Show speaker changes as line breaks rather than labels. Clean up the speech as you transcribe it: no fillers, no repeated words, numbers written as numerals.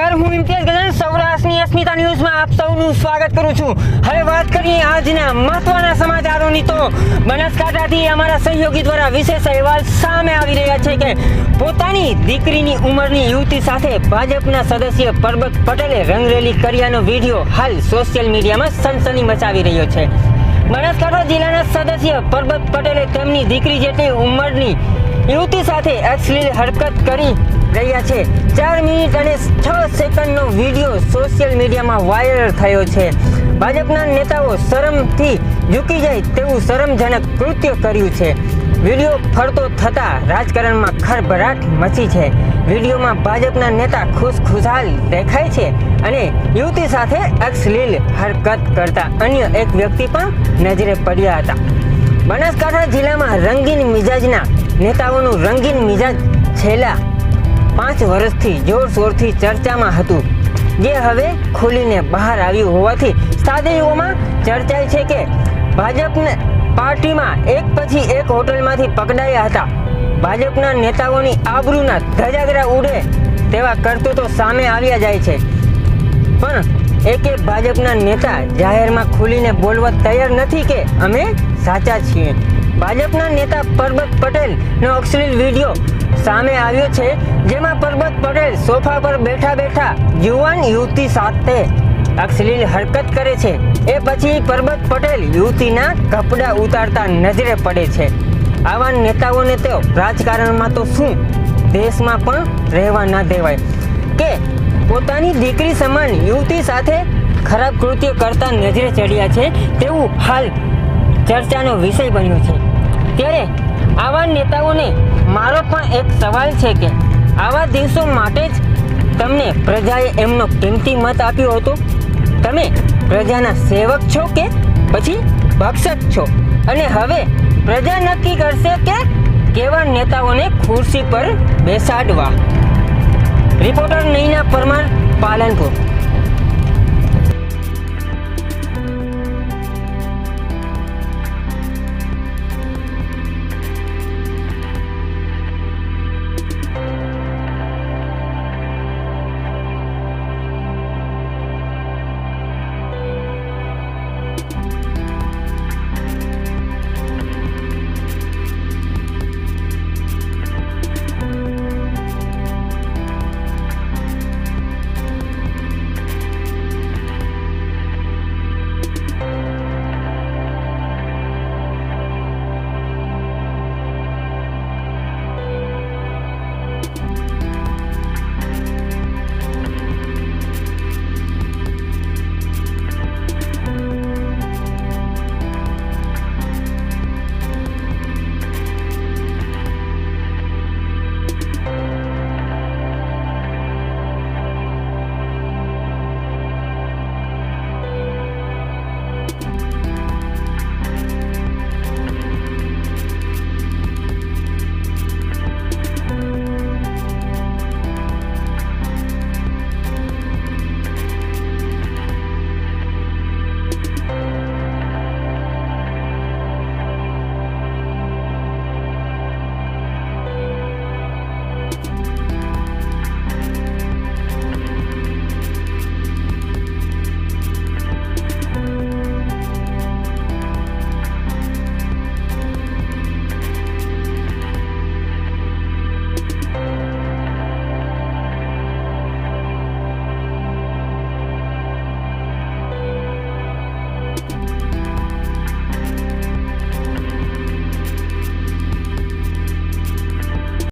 નમસ્કાર, હું ઇમ્તિયાઝ ગઝન સૌરાષ્ટ્રની અસ્મિતા ન્યૂઝમાં આપ સૌનું સ્વાગત કરું છું। હવે વાત કરીએ આજના મહત્વના સમાચારોની તો બનાસકાંઠાથી અમારા સહયોગી દ્વારા વિશેષ અહેવાલ સામે આવી રહ્યા છે કે પોતાની દીકરીની ઉંમરની યુવતી સાથે ભાજપના સદસ્ય પરબત પટેલે રંગરેલી કર્યાનો વિડીયો હાલ સોશિયલ મીડિયામાં સનસની મચાવી રહ્યો છે। બનાસકાંઠા જિલ્લાના સદસ્ય પરબત પટેલે તેમની દીકરી જેટલી ઉંમરની યુવતી સાથે અશ્લીલ હરકત કરી રહ્યા છે। 4 મિનિટ અને 6 સેકન્ડનો વિડીયો સોશિયલ મીડિયામાં વાયરલ થયો છે। ભાજપના નેતાઓ શરમથી ઝૂકી જાય તેવું શરમજનક કૃત્ય કર્યું છે। વિડીયો ફરતો થતા રાજકારણમાં ખળભળાટ મચી છે। વિડીયોમાં ભાજપના નેતા ખુશખુશાલ દેખાય છે અને યુવતી સાથે અશ્લીલ હરકત કરતા અન્ય એક વ્યક્તિ પણ નજરે પડ્યા હતા। બનાસકાંઠા જિલ્લામાં રંગીન મિજાજના નેતાઓનું રંગીન મિજાજ છેલ્લા 5 વર્ષથી જોરશોરથી ચર્ચામાં હતું, જે હવે ખુલીને બહાર આવ્યું હોવાથી સ્થાનિકોમાં ચર્ચાય છે કે ભાજપને પાર્ટીમાં એક પછી એક હોટલમાંથી પકડાયા હતા। ભાજપના નેતાઓની આબરૂના ધજાગરા ઉડે તેવા કરતૂતો સામે આવ્યા જાય છે, પણ એક ભાજપના નેતા જાહેરમાં ખુલીને બોલવા તૈયાર નથી કે અમે સાચા છીએ। ભાજપના નેતા પરબત પટેલનો અશ્લીલ વિડીયો સામે આવ્યો છે, જેમાં પરબત પટેલ સોફા પર બેઠા બેઠા યુવાન યુવતી સાથે અશ્લીલ હરકત કરે છે। એ પછી પરબત પટેલ યુવતીના કપડાં ઉતારતા નજરે પડે છે। આવા નેતાઓને તો રાજકારણમાં તો શું દેશમાં પણ રહેવા ના દેવાય કે પોતાની દીકરી સમાન યુવતી સાથે ખરાબ કૃત્ય કરતા નજરે ચડ્યા છે તેવું હાલ ચર્ચાનો વિષય બન્યો છે। ત્યારે આવા નેતાઓને મારો પણ એક સવાલ છે કે આવા દિવસો માટે જ તમને પ્રજાએ એમનો કિંમતી મત આપ્યો હતો? તમે પ્રજાના સેવક છો કે પછી ભક્ષક છો? અને હવે પ્રજા નક્કી કરશે કે કેવા નેતાઓને ખુરશી પર બેસાડવા। રિપોર્ટર નૈના પરમાર, પાલનપુર।